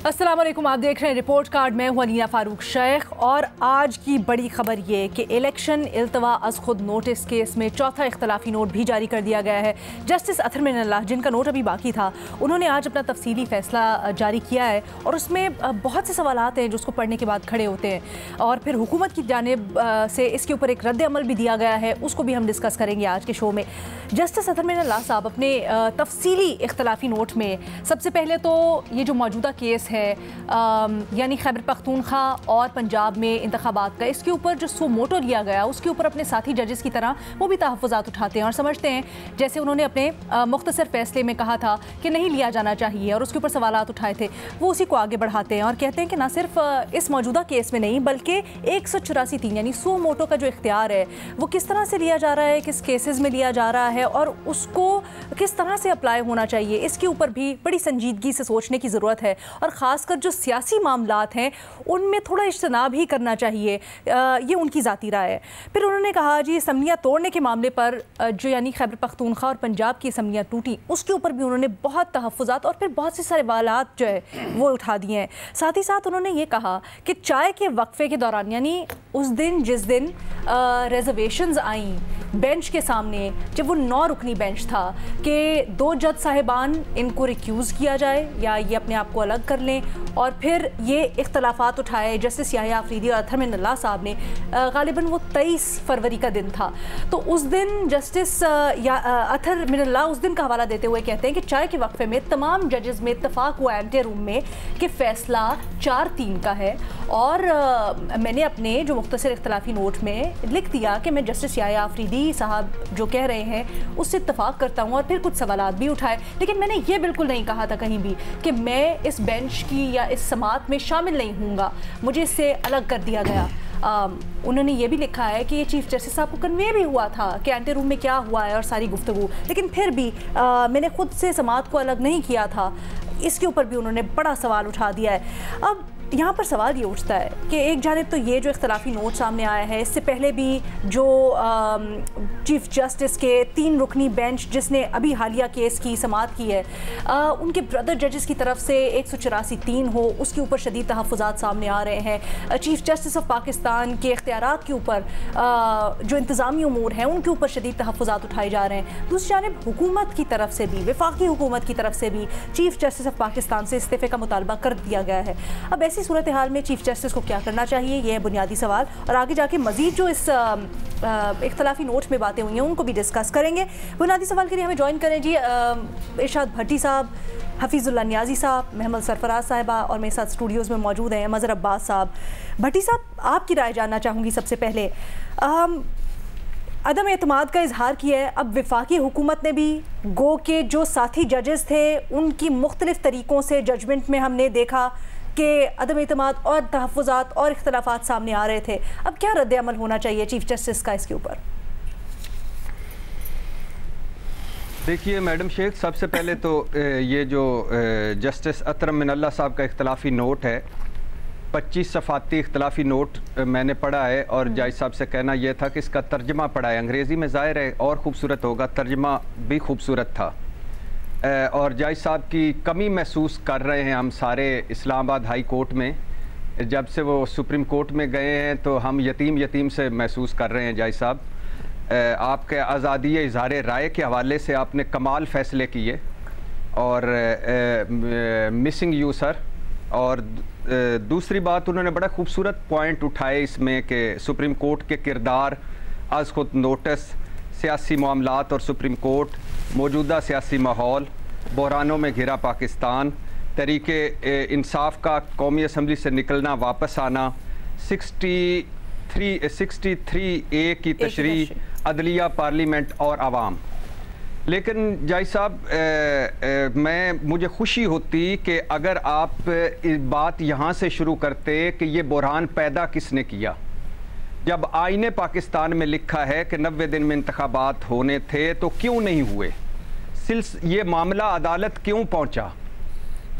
अस्सलाम वालेकुम, आप देख रहे हैं रिपोर्ट कार्ड। मैं हूं अनीना फारूक शेख और आज की बड़ी खबर ये कि इलेक्शन इल्तवा अज़ खुद नोटिस केस में चौथा इख्तलाफी नोट भी जारी कर दिया गया है। जस्टिस अतर मिनल्लाह, जिनका नोट अभी बाकी था, उन्होंने आज अपना तफसीली फ़ैसला जारी किया है और उसमें बहुत से सवालात हैं जो उसको पढ़ने के बाद खड़े होते हैं और फिर हुकूमत की जानिब से इसके ऊपर एक रद्द अमल भी दिया गया है, उसको भी हम डिस्कस करेंगे आज के शो में। जस्टिस अतर मिनल्लाह साहब अपने तफसीली इख्तलाफी नोट में सबसे पहले तो ये जो मौजूदा केस है यानी खैबर पख्तूनख्वा और पंजाब में इंतखाबात का, इसके ऊपर जो सो मोटो लिया गया उसके ऊपर अपने साथी जजेस की तरह वो भी तहफ़्फ़ुज़ात उठाते हैं और समझते हैं, जैसे उन्होंने अपने मुख्तसर फ़ैसले में कहा था कि नहीं लिया जाना चाहिए और उसके ऊपर सवालात उठाए थे, वो उसी को आगे बढ़ाते हैं और कहते हैं कि ना सिर्फ इस मौजूदा केस में नहीं बल्कि 184(3) यानी सो मोटो का जो इख्तियार है वो किस तरह से लिया जा रहा है, किस केसेस में लिया जा रहा है और उसको किस तरह से अप्लाई होना चाहिए, इसके ऊपर भी बड़ी संजीदगी से सोचने की ज़रूरत है और ख़ासकर जो सियासी मामलात हैं उनमें थोड़ा इज्तनाब ही करना चाहिए। ये उनकी ज़ाती राय है। फिर उन्होंने कहा जी असम्बलियाँ तोड़ने के मामले पर जो यानी खैबर पख्तूनख्वा और पंजाब की असम्बलियाँ टूटी, उसके ऊपर भी उन्होंने बहुत तहफ़्फ़ुज़ात और फिर बहुत से सवालात जो है वो उठा दिए हैं। साथ ही साथ उन्होंने ये कहा कि चाय के वक्फे के दौरान यानी उस दिन जिस दिन रिजर्वेशंस आई बेंच के सामने, जब वो 9 रुकनी बेंच था, कि 2 जज साहिबान इनको रिक्यूज़ किया जाए या ये अपने आप को अलग कर लें और फिर ये इख्तलाफात उठाए जस्टिस याहिया अफरीदी और अतर मिनल्लाह साहब ने। गालिबन वो 23 फरवरी का दिन था, तो उस दिन जस्टिस अतर मिनल्लाह उस दिन का हवाला देते हुए कहते हैं कि चाय के वक्फे में तमाम जजेस में इत्तफाक हुआ एंटे रूम में कि फ़ैसला 4-3 का है और मैंने अपने जो मुख्तसर इख्तलाफी नोट में लिख दिया कि मैं जस्टिस याहिया अफरीदी साहब जो कह रहे हैं उससे इत्तफाक करता हूँ और फिर कुछ सवालात भी उठाए, लेकिन मैंने ये बिल्कुल नहीं कहा था कहीं भी कि मैं इस बेंच की या इस समात में शामिल नहीं हूँगा, मुझे इससे अलग कर दिया गया। उन्होंने ये भी लिखा है कि ये चीफ़ जस्टिस साहब को कन्वे भी हुआ था कि एंटे रूम में क्या हुआ है और सारी गुफ्तगू, लेकिन फिर भी मैंने खुद से समात को अलग नहीं किया था। इसके ऊपर भी उन्होंने बड़ा सवाल उठा दिया है। अब यहाँ पर सवाल ये उठता है कि एक जानिब तो ये जो इख्तलाफी नोट सामने आया है, इससे पहले भी जो चीफ़ जस्टिस के 3 रुकनी बेंच जिसने अभी हालिया केस की समात की है, उनके ब्रदर जजेस की तरफ से 184(3) हो, उसके ऊपर शदीद तहफ़्फ़ुज़ात सामने आ रहे हैं। चीफ़ जस्टिस ऑफ पाकिस्तान के इख्तियारात के ऊपर जो इंतज़ामी उमूर हैं उनके ऊपर शदीद तहफ़्फ़ुज़ात उठाए जा रहे हैं। दूसरी जानिब हुकूमत की तरफ से भी, वफाकी हुकूमत की तरफ से भी चीफ़ जस्टिस ऑफ पाकिस्तान से इस्तीफ़े का मुतालबा कर दिया गया है। अब ऐसी सूरत हाल में चीफ जस्टिस को क्या करना चाहिए, ये है बुनियादी सवाल और आगे जाके मजीद जो इस इख्तलाफी नोट में बातें हुई हैं उनको भी डिस्कस करेंगे। बुनियादी सवाल के लिए हमें ज्वाइन करें जी इरशाद भट्टी साहब, हफीज़ुल्लाह नियाज़ी साहब, महमद सरफराज साहिबा और मेरे साथ स्टूडियोज़ में मौजूद हैं मज़हर अब्बास साहब। भट्टी साहब, आपकी राय जानना चाहूँगी सबसे पहले। अदम एतमाद का इजहार किया है, अब वफाकी हुकूमत ने भी, गो के जो साथी जजेस थे उनकी मुख्तलिफ़ तरीक़ों से जजमेंट में हमने देखा कि अदम एतमाद और तहफ़्फ़ुज़ात और इख्तलाफात सामने आ रहे थे। अब क्या रद्द अमल होना चाहिए चीफ जस्टिस का इसके ऊपर? देखिए मैडम शेख, सबसे पहले तो ये जो जस्टिस अतर मिनल्लाह साहब का इख्तलाफी नोट है, 25 सफ़ाती इख्तलाफी नोट मैंने पढ़ा है और जज साहब से कहना यह था कि इसका तर्जमा पढ़ा है। अंग्रेज़ी में ज़ाहिर है और ख़ूबसूरत होगा, तर्जमा भी खूबसूरत था और जज साहब की कमी महसूस कर रहे हैं हम सारे इस्लामाबाद हाई कोर्ट में। जब से वो सुप्रीम कोर्ट में गए हैं तो हम यतीम से महसूस कर रहे हैं। जज साहब, आपके आज़ादी इज़हार राय के हवाले से आपने कमाल फ़ैसले किए और मिसिंग यू सर। और दूसरी बात, उन्होंने बड़ा खूबसूरत पॉइंट उठाए इसमें कि सुप्रीम कोर्ट के किरदार, आज खुद नोटिस, सियासी मामलात और सुप्रीम कोर्ट, मौजूदा सियासी माहौल, बहरानों में घिरा पाकिस्तान, तरीके इंसाफ का, कौमी असम्बली से निकलना, वापस आना, 63A की तशरीह, अदलिया, पार्लियामेंट और आवाम। लेकिन जज साहब, मुझे खुशी होती कि अगर आप बात यहाँ से शुरू करते कि ये बुरहान पैदा किसने किया, जब आईने पाकिस्तान में लिखा है कि 90 दिन में इंतखाबात होने थे तो क्यों नहीं हुए, ये मामला अदालत क्यों पहुंचा,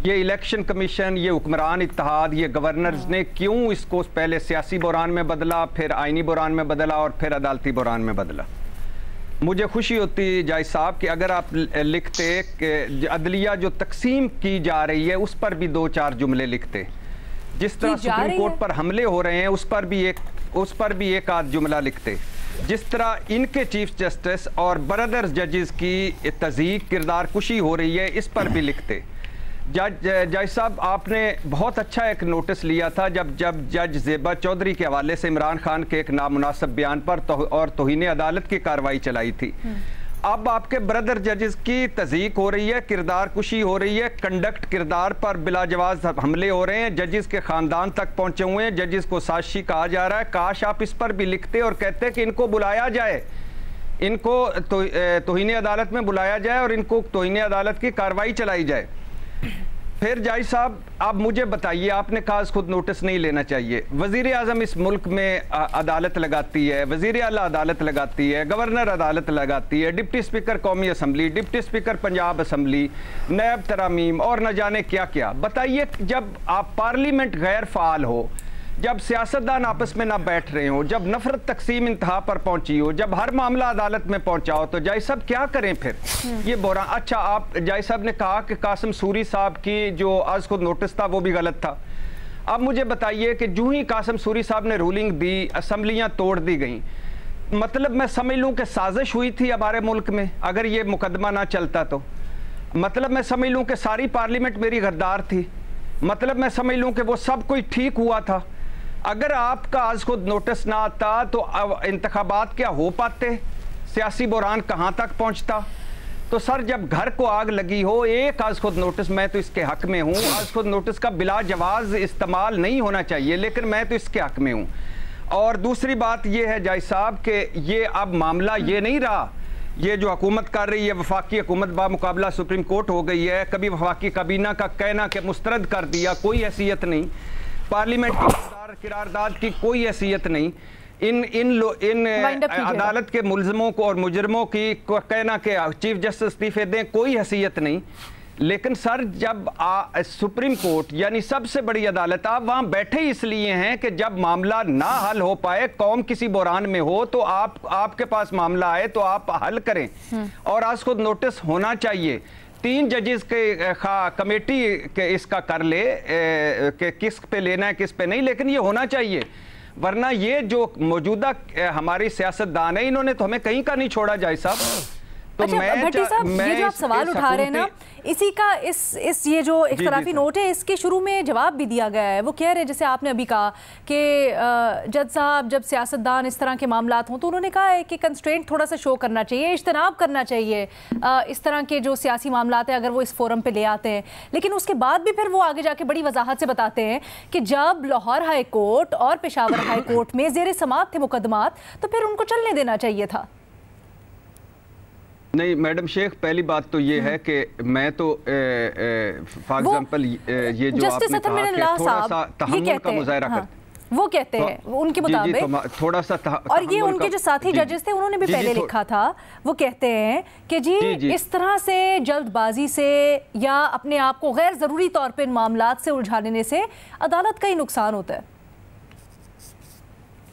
ये इलेक्शन कमीशन, ये हुक्मरान इत्तेहाद, ये गवर्नर्स ने क्यों इसको पहले सियासी बुरहान में बदला, फिर आइनी बुरहान में बदला और फिर अदालती बुरहान में बदला। मुझे खुशी होती जज साहब कि अगर आप लिखते कि अदलिया जो तकसीम की जा रही है उस पर भी 2-4 जुमले लिखते। जिस तरह सुप्रीम कोर्ट पर हमले हो रहे हैं उस पर भी एक आध जुमला लिखते। जिस तरह इनके चीफ जस्टिस और ब्रदर्स जजेस की तज़ीक किरदार कुशी हो रही है इस पर भी लिखते। जज साहब आपने बहुत अच्छा एक नोटिस लिया था जब जज ज़ेबा चौधरी के हवाले से इमरान खान के एक नामुनासिब बयान पर और तौहीन अदालत की कार्रवाई चलाई थी। अब आपके ब्रदर जजेस की तज़ीक हो रही है, किरदार कुशी हो रही है, कंडक्ट किरदार पर बिलाजवाज हमले हो रहे हैं, जजेस के ख़ानदान तक पहुँचे हुए हैं, जजेस को साजिशी कहा जा रहा है। काश आप इस पर भी लिखते और कहते कि इनको बुलाया जाए, इनको तौहीन अदालत में बुलाया जाए और इनको तौहीन अदालत की कार्रवाई चलाई जाए। फिर जज साहब आप मुझे बताइए, आपने कहा खुद नोटिस नहीं लेना चाहिए। वज़ीर आज़म इस मुल्क में अदालत लगाती है, वज़ीर आला अदालत लगाती है, गवर्नर अदालत लगाती है, डिप्टी स्पीकर कौमी assembly, deputy speaker Punjab assembly, नैब तरामीम और न जाने क्या क्या। बताइए, जब आप पार्लियामेंट गैर फ़ाल हो, जब सियासतदान आपस में ना बैठ रहे हो, जब नफरत तकसीम इंतहा पर पहुंची हो, जब हर मामला अदालत में पहुंचा हो, तो जज साहब क्या करें फिर? ये बोरा अच्छा, आप जज साहब ने कहा कि कासिम सूरी साहब की जो आज खुद नोटिस था वो भी गलत था। अब मुझे बताइए कि जो ही कासिम सूरी साहब ने रूलिंग दी, असम्बलियाँ तोड़ दी गई, मतलब मैं समझ लूँ कि साजिश हुई थी हमारे मुल्क में अगर ये मुकदमा ना चलता तो। मतलब मैं समझ लूँ कि सारी पार्लियामेंट मेरी गद्दार थी। मतलब मैं समझ लूँ कि वो सब कुछ ठीक हुआ था। अगर आपका आज खुद नोटिस ना आता तो अब इंतखाबात क्या हो पाते? सियासी बुरहान कहाँ तक पहुँचता? तो सर, जब घर को आग लगी हो, एक आज खुद नोटिस, मैं तो इसके हक में हूँ, आज खुद नोटिस का बिला जवाज इस्तेमाल नहीं होना चाहिए, लेकिन मैं तो इसके हक में हूँ। और दूसरी बात यह है जज साहब कि ये अब मामला ये नहीं रहा, ये जो हुकूमत कर रही है वफाकी हुकूमत बामुकाबला सुप्रीम कोर्ट हो गई है। कभी वफाकी काबीना का कहना कि मुस्तरद कर दिया, कोई हैसियत नहीं। पार्लियामेंट की किरारदाद की कोई हैसियत नहीं। इन अदालत के मुलजमों को और मुजरमों की कहना कि चीफ जस्टिस इस्तीफे दें, कोई हैसियत नहीं। लेकिन सर, जब सुप्रीम कोर्ट यानी सबसे बड़ी अदालत, आप वहाँ बैठे इसलिए हैं कि जब मामला ना हल हो पाए, कौम किसी बुरहान में हो, तो आपके पास मामला आए तो आप हल करें। और आज खुद नोटिस होना चाहिए। 3 जजेस के कमेटी के इसका कर ले कि किस पे लेना है किस पे नहीं, लेकिन ये होना चाहिए। वरना ये जो मौजूदा हमारी सियासतदान है, इन्होंने तो हमें कहीं का नहीं छोड़ा जाए साहब। तो अच्छा, भट्टी साहब, ये जो आप सवाल उठा रहे हैं ना, इसी का इस ये जो इख्तलाफी नोट है, इसके शुरू में जवाब भी दिया गया है। वो कह रहे हैं, जैसे आपने अभी कहा कि जज साहब जब सियासतदान इस तरह के मामलात हों तो उन्होंने कहा है कि कंस्ट्रेंट थोड़ा सा शो करना चाहिए, इज्तनाब करना चाहिए इस तरह के जो सियासी मामलात हैं अगर वो इस फोरम पे ले आते हैं। लेकिन उसके बाद भी फिर वो आगे जाके बड़ी वजाहत से बताते हैं कि जब लाहौर हाई कोर्ट और पेशावर हाई कोर्ट में जेर समाअत थे मुकदमात, तो फिर उनको चलने देना चाहिए था। नहीं मैडम शेख, पहली बात तो ये है कि मैं तो फॉर एग्जांपल ये जो आपने कहा कि थोड़ा सा तहम्मुल का मुजाहरा करते, वो कहते हैं उनके मुताबिक थोड़ा सा और ये उनके जो साथी जजेस थे उन्होंने भी पहले लिखा था, वो कहते हैं कि जी इस तरह से जल्दबाजी से या अपने आप को गैर जरूरी तौर पर इन मामलात से उलझा लेने से अदालत का ही नुकसान होता है।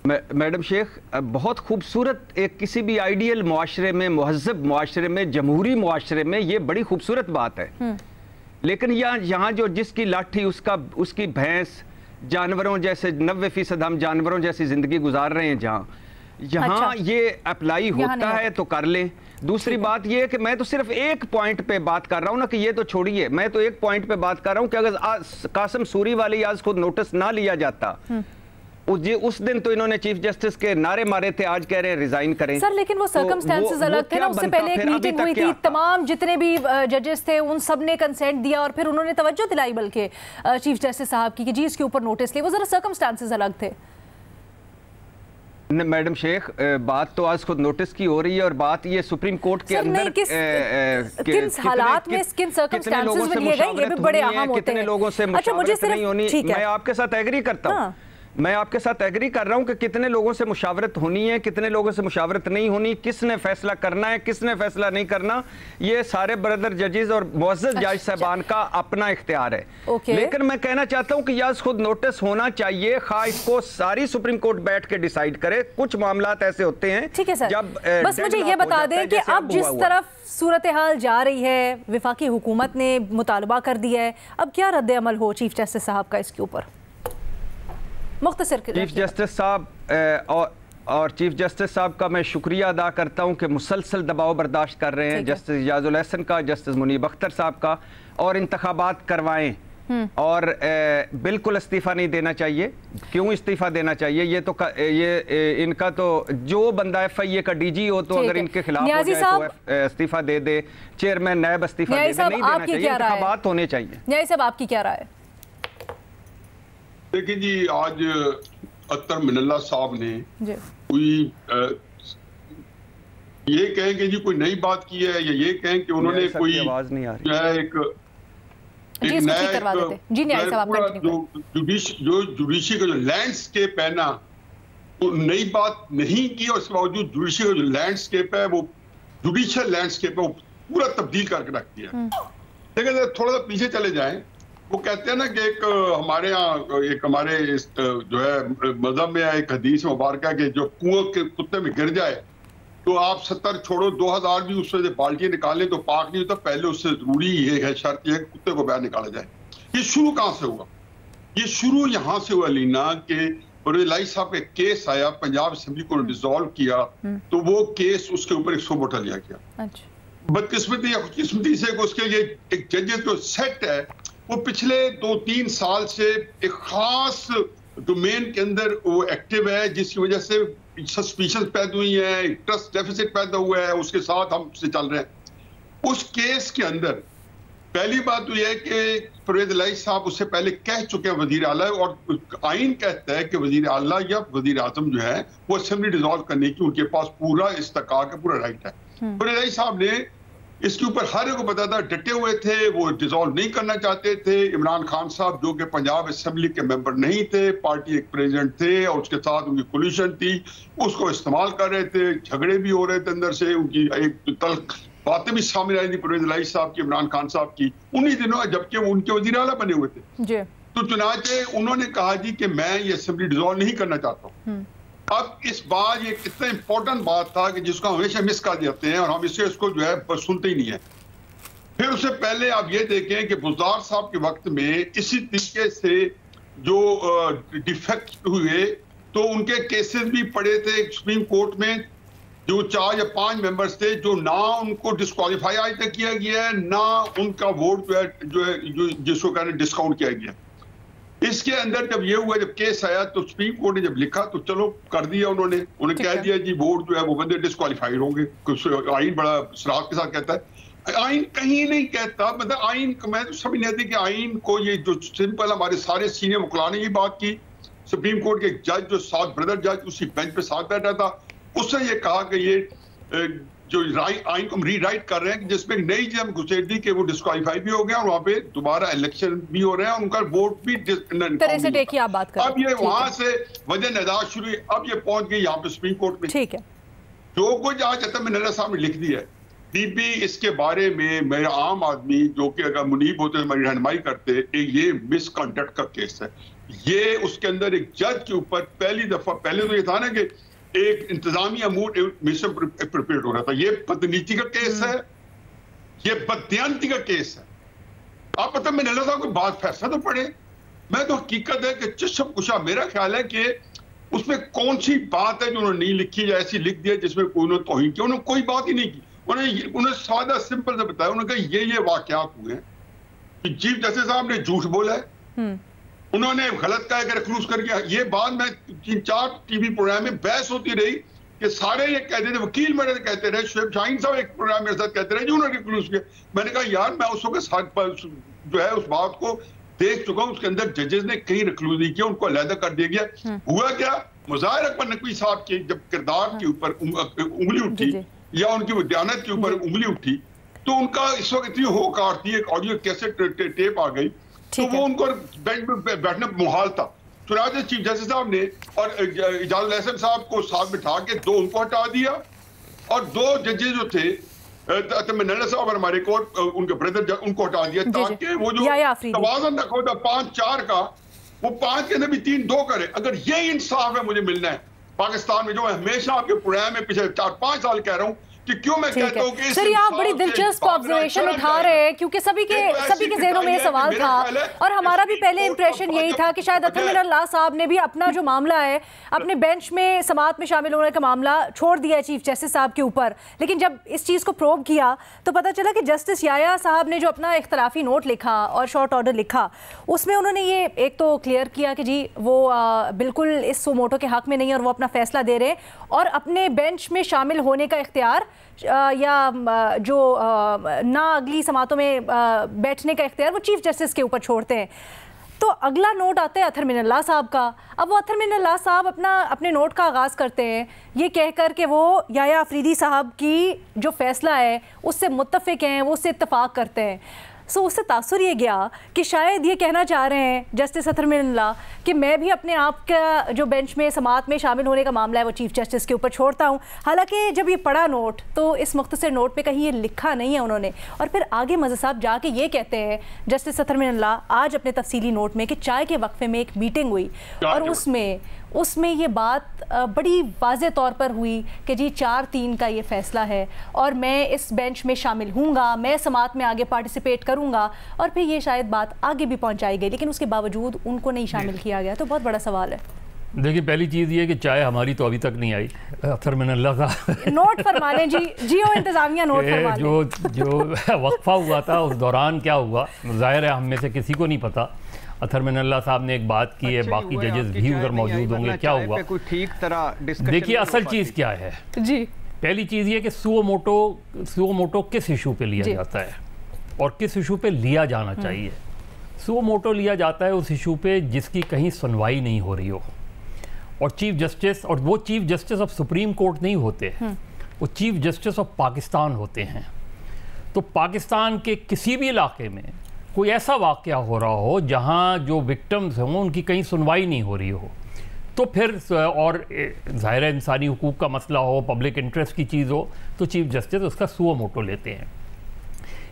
मैडम शेख, बहुत खूबसूरत एक किसी भी आइडियल मुआशरे में, महज़ब मुआशरे में, जमहूरी मुआशरे में ये बड़ी खूबसूरत बात है। लेकिन यहाँ जो जिसकी लाठी उसकी भैंस, जानवरों जैसे 90% हम जानवरों जैसी ज़िंदगी गुजार रहे हैं, यहाँ अच्छा। ये अप्लाई होता है तो कर लें। दूसरी बात ये है कि मैं तो सिर्फ एक पॉइंट पे बात कर रहा हूँ ना, कि ये तो छोड़िए, मैं तो एक पॉइंट पे बात कर रहा हूँ कि अगर कासिम सूरी वाली आज खुद नोटिस ना लिया जाता, उस दिन तो इन्होंने चीफ जस्टिस के नारे मारे थे, आज कह रहे हैं रिजाइन करें। सर लेकिन वो सर्कमस्टेंसेस अलग थे ना, उससे पहले एक मीटिंग हुई थी, तमाम जितने भी जजेस थे उन सब ने कंसेंट दिया और फिर उन्होंने तवज्जो दिलाई बल्कि चीफ जस्टिस साहब की कि जी इसके ऊपर नोटिस ले। वो जरा सर्कमस्टेंसेस अलग थे। मैडम शेख, बात तो आज खुद नोटिस की हो रही है और बात ये सुप्रीम कोर्ट के अंदर किन हालात में किन सर्कमस्टेंसेस में लिए गए, ये भी बड़े अहम होते हैं। लोगों से मुशावरत नहीं होनी, मैं आपके साथ एग्री करता हूँ। मैं आपके साथ एग्री कर रहा हूं कि कितने लोगों से मुशावरत होनी है, कितने लोगों से मुशावरत नहीं होनी, किसने फैसला करना है, किसने फैसला नहीं करना, ये सारे ब्रदर जजेस और मुअज़्ज़ज़ जज साहबान का अपना इख्तियार है। लेकिन मैं कहना चाहता हूं कि यह खुद नोटिस होना चाहिए, खा इसको सारी सुप्रीम कोर्ट बैठ के डिसाइड करे। कुछ मामलात ऐसे होते हैं, ठीक है सर, जब बस मुझे ये बता दें कि अब जिस तरफ सूरत हाल जा रही है, विफाकी हुकूमत ने मुतालबा कर दिया है, अब क्या रद्द अमल हो चीफ जस्टिस साहब का इसके ऊपर? मुख्तसर चीफ जस्टिस साहब और चीफ जस्टिस साहब का मैं शुक्रिया अदा करता हूं कि मुसलसल दबाव बर्दाश्त कर रहे हैं, जस्टिस इजाजुल हसन का, जस्टिस मुनीब अख्तर साहब का, और इंतखाबात करवाएं। और बिल्कुल इस्तीफ़ा नहीं देना चाहिए। क्यों इस्तीफ़ा देना चाहिए? ये तो इनका तो जो बंदा FIA का DG हो तो अगर इनके खिलाफ हो जाए तो इस्तीफ़ा दे दे, चेयरमैन नायब इस्तीफ़ा दे दे, नहीं देना चाहिए, इंतखाबात होने चाहिए। न्याय साहब, आपकी क्या राय है? देखिए जी, आज अत्तर मिनल्ला साहब ने कोई ये कहें कि जी कोई नई बात की है, या ये कहें कि उन्होंने कोई आवाज नहीं आ रही जो है एक जो जुडिशरी का जो लैंडस्केप है ना, वो नई बात नहीं की, और उसके बावजूद जुडिशरी का जो लैंडस्केप है, वो जुडिशियल लैंडस्केप है, वो पूरा तब्दील करके रख दिया। लेकिन थोड़ा सा पीछे चले जाएं, वो कहते हैं ना कि एक हमारे यहाँ एक हमारे जो है मजहब में एक हदीस मुबारक है कि जो कुआं के कुत्ते में गिर जाए तो आप 70 छोड़ो 2000 भी उससे से बाल्टी निकालें तो पाक नहीं होता, पहले उससे जरूरी ये है, शर्त ये है कि कुत्ते को बाहर निकाला जाए। ये शुरू कहाँ से हुआ? ये शुरू यहाँ से हुआ लीना कि परवेज़ साहब का केस आया, पंजाब असेंबली को डिसॉल्व किया, तो वो केस उसके ऊपर 100 वोट लिया गया। बदकिस्मती या खुशकिस्मती से उसके ये एक जजेस जो सेट है वो पिछले 2-3 साल से एक खास डोमेन के अंदर वो एक्टिव है, जिसकी वजह से सस्पिशन पैदा हुई है, ट्रस्ट डेफिसिट पैदा हुआ है, उसके साथ हम से चल रहे हैं। उस केस के अंदर पहली बात तो यह है कि परवेज़ साहब उससे पहले कह चुके हैं वजीर आला, और आइन कहता है कि वजीर आला या वजीर आजम जो है वो असेंबली डिसॉल्व करने की उनके पास पूरा इस्तेकाक है, पूरा राइट है। परवेज़ साहब ने इसके ऊपर हर एक को पता था, डटे हुए थे, वो डिसॉल्व नहीं करना चाहते थे। इमरान खान साहब जो कि पंजाब असेंबली के मेंबर नहीं थे, पार्टी एक प्रेसिडेंट थे और उसके साथ उनकी कोलिशन थी, उसको इस्तेमाल कर रहे थे, झगड़े भी हो रहे थे अंदर से, उनकी एक तल्ख बातें भी सामने आई थी परवेज़ साहब की, इमरान खान साहब की उन्हीं दिनों, जबकि वो उनके वज़ीर आला बने हुए थे। तो चुनाचे उन्होंने कहा जी कि मैं ये असेंबली डिसॉल्व नहीं करना चाहता हूँ। अब इस बार ये कितना इंपॉर्टेंट बात था कि जिसको हमेशा मिस कर देते हैं और हम इसको जो है सुनते ही नहीं है। फिर उससे पहले आप ये देखें कि बुज़दार साहब के वक्त में इसी तरीके से जो डिफेक्ट हुए तो उनके केसेस भी पड़े थे सुप्रीम कोर्ट में, जो 4 या 5 मेंबर्स थे, जो ना उनको डिस्क्वालीफाई आज तक किया गया है, ना उनका वोट जो है जिसको कहते हैं डिस्काउंट किया गया। इसके अंदर जब ये हुआ, जब केस आया तो सुप्रीम कोर्ट ने जब लिखा तो चलो कर दिया उन्होंने, उन्हें कह दिया जी वोट जो है वो बंदे डिस्क्वालीफाइड होंगे। आइन बड़ा शरारत के साथ कहता है, आइन कहीं नहीं कहता, मतलब आइन मैं तो समझ नहीं आती कि आइन को ये जो सिंपल हमारे सारे सीनियर मुकला ने ये बात की, सुप्रीम कोर्ट के जज जो साथ ब्रदर जज उसी बेंच पे साथ बैठा था, उसने ये कहा कि ये जो आइन को रीराइट कर रहे हैं जिसमें नई जम घुसेड़ दी कि वो डिस्क्वालीफाई भी हो गया और वहां पे दोबारा इलेक्शन भी हो रहे हैं, उनका वोट भी आप बात कर अब ये वहां से वजह निदाज शुरू हुई, अब ये पहुंच गई यहाँ पे सुप्रीम कोर्ट में। ठीक है, जो कुछ आज अत्तर मिनल्ला साहब ने लिख दिया है बीबी, इसके बारे में मेरा आम आदमी जो कि अगर मुनीब होते हमारी रहनुमाई करते, ये मिसकंडक्ट का केस है। ये उसके अंदर एक जज के ऊपर पहली दफा, पहले तो ये था ना कि एक इंतजामिया मूड मिशन प्रिपेयर हो रहा था, ये बदनीति का केस है, ये बदयांती का केस है। आप पता मिनल्ला साहब को बात फैसला तो पड़े। मैं तो हकीकत है कि चश्म कुशा मेरा ख्याल है कि उसमें कौन सी बात है जो उन्होंने नहीं लिखी या ऐसी लिख दिया जिसमें कोई उन्होंने तौहीन की, उन्होंने कोई बात ही नहीं की। उन्होंने सादा सिंपल से बताया, उन्होंने कहा ये वाकयात हुए हैं कि चीफ जस्टिस साहब ने झूठ बोला है, उन्होंने गलत कहा कि रिक्रूज कर गया। ये बात मैं 3-4 टीवी प्रोग्राम में बहस होती रही कि सारे ये कहते थे, वकील मेरे कहते रहे, शुएब शाहीन साहब एक प्रोग्राम मेरे साथ कहते रहे जी उन्होंने रिक्रूज किया। मैंने कहा यार मैं उस वक्त जो है उस बात को देख चुका हूं, उसके अंदर जजेस ने कहीं रिक्रूज नहीं किया, उनको अलहदा कर दिया गया। हुआ क्या, मुज़ाहिर अकबर नकवी साहब के जब किरदार के ऊपर उंगली उठी या उनकी विद्यानत के ऊपर उंगली उठी तो उनका इस वक्त इतनी होकार थी, एक ऑडियो कैसेट टेप आ गई तो वो उनको बेंच में बैठना मुहाल था। चुनाचे चीफ जस्टिस साहब ने और इजाजुल अहसन साहब को साथ बिठा के 2 उनको हटा दिया और 2 जजेस जो थे अतरमिनल्ला साहब और हमारे कोर्ट उनके ब्रदर उनको हटा दिया ताकि वो जो तवाज़ुन रखा था 5-4 का वो 5 के अंदर भी 3-2 करे। अगर ये इंसाफ है मुझे मिलना है पाकिस्तान में, जो मैं हमेशा आपके प्रोग्राम में पिछले 4-5 साल कह रहा हूँ कि क्यों मैं कहता हूं कि सर, आप बड़ी दिलचस्प ऑब्जर्वेशन उठा रहे हैं क्योंकि सभी के ज़हनों में ये सवाल था और हमारा भी पहले इंप्रेशन यही था कि शायद अतरमिनल्लाह साहब ने भी अपना जो मामला है अपने बेंच में समाअत में शामिल होने का मामला छोड़ दिया है चीफ जस्टिस साहब के ऊपर। लेकिन जब इस चीज़ को प्रोब किया तो पता चला कि जस्टिस याया साहब ने जो अपना इख्तलाफी नोट लिखा और शॉर्ट ऑर्डर लिखा उसमें उन्होंने ये एक तो क्लियर किया कि जी वो बिल्कुल इस सुओ मोटो के हक में नहीं है और वो अपना फैसला दे रहे हैं और अपने बेंच में शामिल होने का इख्तियार या जो ना अगली समातों में बैठने का इख्तियार वो चीफ जस्टिस के ऊपर छोड़ते हैं। तो अगला नोट आता है अतरमिनल्लाह साहब का। अब वो अतरमिनल्लाह साहब अपने नोट का आगाज़ करते हैं ये कहकर कि वो याया अफरीदी साहब की जो फैसला है उससे मुत्तफ़िक हैं, वो उससे इत्तफ़ाक़ करते हैं। सो उससे तासुर ये गया कि शायद ये कहना चाह रहे हैं जस्टिस अतरमिनल्लाह कि मैं भी अपने आप का जो बेंच में समाअत में शामिल होने का मामला है वो चीफ जस्टिस के ऊपर छोड़ता हूँ। हालांकि जब ये पढ़ा नोट तो इस मुख्तसर नोट पे कहीं ये लिखा नहीं है उन्होंने। और फिर आगे मज़हर साहब जाके ये कहते हैं जस्टिस अतरमिनल्लाह आज अपने तफसीली नोट में कि चाय के वक्फे में एक मीटिंग हुई और उसमें ये बात बड़ी वाज़े तौर पर हुई कि जी 4-3 का ये फ़ैसला है और मैं इस बेंच में शामिल हूँगा, मैं समाअत में आगे पार्टिसिपेट करूँगा। और फिर ये शायद बात आगे भी पहुँचाई गई लेकिन उसके बावजूद उनको नहीं शामिल किया गया। तो बहुत बड़ा सवाल है। देखिए, पहली चीज़ ये कि चाय हमारी तो अभी तक नहीं आई। अतरमिनल्लाह का नोट फरमा लें जी, जियो इंतज़ामिया नोट फरमा लें। जो वक्फा हुआ था उस दौरान क्या हुआ ज़ाहिर है हम में से किसी को नहीं पता। अतरमिनल्लाह साहब ने एक बात की है, बाकी जजेस भी उधर मौजूद होंगे। क्या हुआ ठीक तरह देखिए, असल चीज़ क्या है जी। पहली चीज़ ये कि सुओ मोटो किस इशू पे लिया जाता है और किस इशू पे लिया जाना चाहिए। सुओ मोटो लिया जाता है उस इशू पे जिसकी कहीं सुनवाई नहीं हो रही हो और चीफ जस्टिस, और वो chief justice of supreme court नहीं होते, वो चीफ जस्टिस ऑफ पाकिस्तान होते हैं। तो पाकिस्तान के किसी भी इलाके में कोई ऐसा वाक़या हो रहा हो जहाँ जो विक्टिम्स हों उनकी कहीं सुनवाई नहीं हो रही हो तो फिर, और ज़ाहिर इंसानी हुकूक का मसला हो, पब्लिक इंटरेस्ट की चीज़ हो, तो चीफ जस्टिस उसका सुओ मोटो लेते हैं।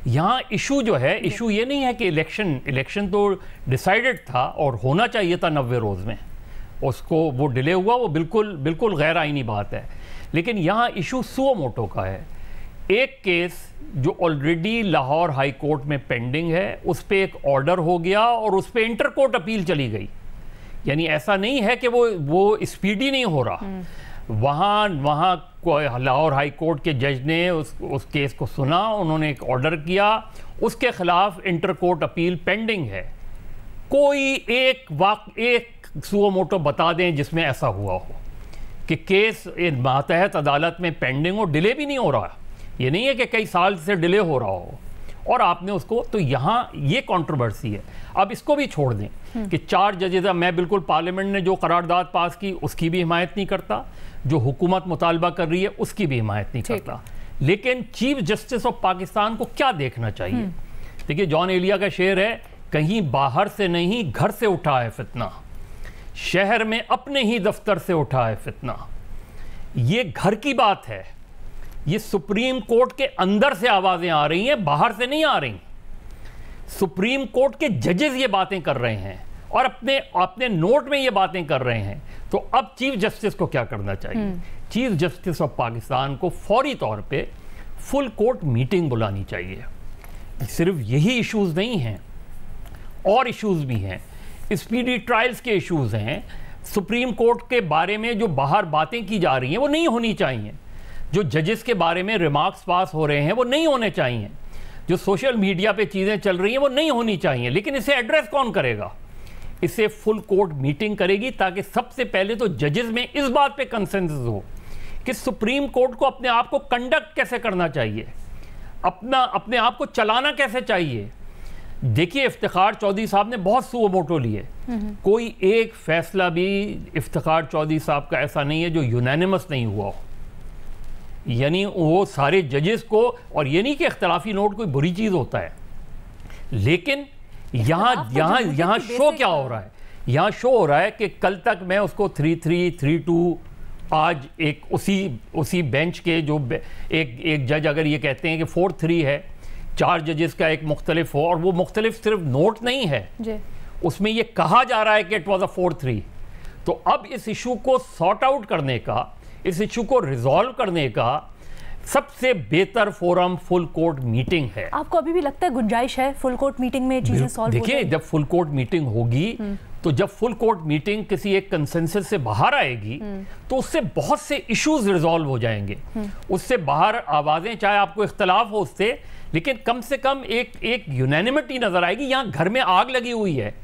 यहाँ इशू जो है, इशू ये नहीं है कि इलेक्शन तो डिसाइडेड था और होना चाहिए था 90 रोज़ में, उसको वो डिले हुआ, वो बिल्कुल गैर आइनी बात है। लेकिन यहाँ इशू सुओ मोटो का है। एक केस जो ऑलरेडी लाहौर हाई कोर्ट में पेंडिंग है उस पर एक ऑर्डर हो गया और उस पर इंटर कोर्ट अपील चली गई। यानी ऐसा नहीं है कि वो स्पीडी नहीं हो रहा। वहाँ लाहौर हाई कोर्ट के जज ने उस केस को सुना, उन्होंने एक ऑर्डर किया, उसके खिलाफ इंटर कोर्ट अपील पेंडिंग है। कोई एक सुओ मोटो बता दें जिसमें ऐसा हुआ हो कि केस मातहत अदालत में पेंडिंग हो, डिले भी नहीं हो रहा। ये नहीं है कि कई साल से डिले हो रहा हो और आपने उसको, तो यहाँ ये कंट्रोवर्सी है। अब इसको भी छोड़ दें कि 4 जजेस, मैं बिल्कुल पार्लियामेंट ने जो करारदाद पास की उसकी भी हिमायत नहीं करता, जो हुकूमत मुतालबा कर रही है उसकी भी हिमायत नहीं करता। लेकिन चीफ जस्टिस ऑफ पाकिस्तान को क्या देखना चाहिए? देखिए, जॉन एलिया का शेर है, कहीं बाहर से नहीं घर से उठा है फितना, शहर में अपने ही दफ्तर से उठा है फितना। ये घर की बात है, ये सुप्रीम कोर्ट के अंदर से आवाजें आ रही हैं, बाहर से नहीं आ रही। सुप्रीम कोर्ट के जजेस ये बातें कर रहे हैं और अपने नोट में ये बातें कर रहे हैं। तो अब चीफ जस्टिस को क्या करना चाहिए? चीफ जस्टिस ऑफ पाकिस्तान को फौरी तौर पे फुल कोर्ट मीटिंग बुलानी चाहिए। सिर्फ यही इश्यूज नहीं हैं, और इश्यूज भी हैं, स्पीडी ट्रायल्स के इश्यूज हैं। सुप्रीम कोर्ट के बारे में जो बाहर बातें की जा रही हैं वो नहीं होनी चाहिए। जो जजेस के बारे में रिमार्क्स पास हो रहे हैं वो नहीं होने चाहिए। जो सोशल मीडिया पे चीज़ें चल रही हैं वो नहीं होनी चाहिए। लेकिन इसे एड्रेस कौन करेगा? इसे फुल कोर्ट मीटिंग करेगी, ताकि सबसे पहले तो जजेस में इस बात पे कंसेंसस हो कि सुप्रीम कोर्ट को अपने आप को कंडक्ट कैसे करना चाहिए, अपने आप को चलाना कैसे चाहिए। देखिए, इफ्तिखार चौधरी साहब ने बहुत सुओ मोटो लिए, कोई एक फैसला भी इफ्तिखार चौधरी साहब का ऐसा नहीं है जो यूनानिमस नहीं हुआ हो। यानी वो सारे जजेस को, और ये नहीं कि इख्तलाफी नोट कोई बुरी चीज़ होता है, लेकिन यहाँ शो क्या हो रहा है? यहाँ शो हो रहा है कि कल तक मैं उसको 3-3, 3-2, आज एक उसी बेंच के जो एक जज अगर ये कहते हैं कि 4-3 है, 4 जजेस का एक मुख्तलिफ हो, और वो मुख्तलिफ सिर्फ नोट नहीं है जी। उसमें ये कहा जा रहा है कि इट वॉज अ 4-3। तो अब इस इशू को सॉर्ट आउट करने का, इस इशू को रिजॉल्व करने का सबसे बेहतर फोरम फुल कोर्ट मीटिंग है। आपको अभी भी लगता है गुंजाइश है फुल कोर्ट मीटिंग में चीजें सॉल्व हो जाएंगी? देखिए, जब फुल कोर्ट मीटिंग होगी तो जब फुल कोर्ट मीटिंग किसी एक कंसेंसस से बाहर आएगी तो उससे बहुत से इश्यूज रिजॉल्व हो जाएंगे। उससे बाहर आवाजें, चाहे आपको इख्तलाफ हो उससे, लेकिन कम से कम एक यूनानिमिटी नजर आएगी। यहाँ घर में आग लगी हुई है,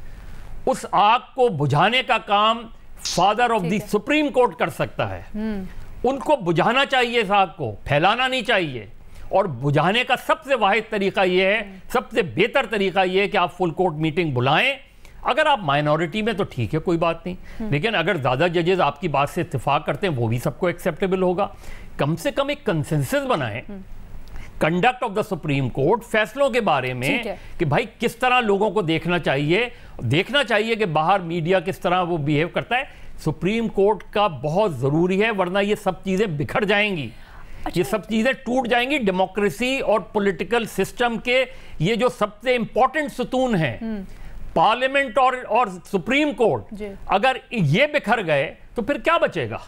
उस आग को बुझाने का काम father of the supreme court कर सकता है। उनको बुझाना चाहिए, इस आग को फैलाना नहीं चाहिए। और बुझाने का सबसे वाहिद तरीका यह है, सबसे बेहतर तरीका यह है कि आप फुल कोर्ट मीटिंग बुलाएं। अगर आप माइनॉरिटी में तो ठीक है, कोई बात नहीं, लेकिन अगर ज्यादा जजेस आपकी बात से इत्तेफाक करते हैं वो भी सबको एक्सेप्टेबल होगा। कम से कम एक कंसेंसस बनाएं conduct of the supreme court, फैसलों के बारे में कि भाई किस तरह लोगों को देखना चाहिए कि बाहर मीडिया किस तरह वो बिहेव करता है। सुप्रीम कोर्ट का बहुत जरूरी है, वरना ये सब चीजें बिखर जाएंगी। ये सब चीजें टूट जाएंगी। डेमोक्रेसी और पॉलिटिकल सिस्टम के ये जो सबसे इंपॉर्टेंट सतून हैं, पार्लियामेंट और सुप्रीम कोर्ट, अगर ये बिखर गए तो फिर क्या बचेगा?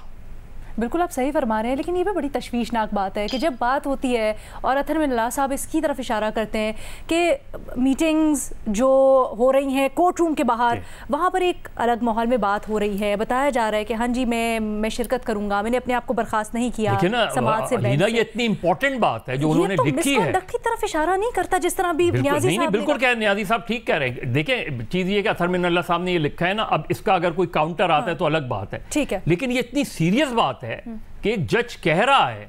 बिल्कुल आप सही फरमा रहे हैं, लेकिन ये भी बड़ी तशवीशनाक बात है कि जब बात होती है, और अतहर मिनल्लाह साहब इसकी तरफ इशारा करते हैं कि मीटिंग्स जो हो रही हैं कोर्ट रूम के बाहर, वहाँ पर एक अलग माहौल में बात हो रही है, बताया जा रहा है कि हाँ जी मैं शिरकत करूंगा, मैंने अपने आप को बर्खास्त नहीं किया समाज से। ये इतनी इंपॉर्टेंट बात है जो उन्होंने लिखी है, की तरफ इशारा नहीं करता जिस तरह भी न्याजी साहब। बिल्कुल कह न्याजी साहब ठीक कह रहे हैं। देखिए चीज ये कि अतहर मिनल्लाह साहब ने ये लिखा है ना, अब इसका अगर कोई काउंटर आता है तो अलग बात है, ठीक है, लेकिन ये इतनी सीरियस बात है कि जज कह रहा है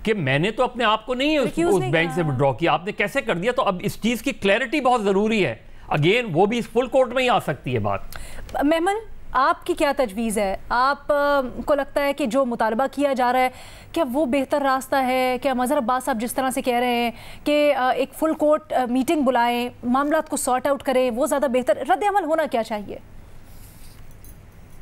कि मैंने तो अपने आप को नहीं उस बेंच से विड्रॉ किया, आपने कैसे कर दिया? तो अब इस चीज की क्लैरिटी बहुत जरूरी है। अगेन वो भी इस फुल कोर्ट में ही आ सकती है बात। मेमन, आपकी क्या तजवीज़ है? आप को लगता है कि जो मुतालबा किया जा रहा है क्या वो बेहतर रास्ता है? क्या मज़हर अब्बास साहब जिस तरह से कह रहे हैं कि एक फुल कोर्ट मीटिंग बुलाएं, मामलात को सॉर्ट आउट करें, वो ज़्यादा बेहतर रद्द अमल होना क्या चाहिए?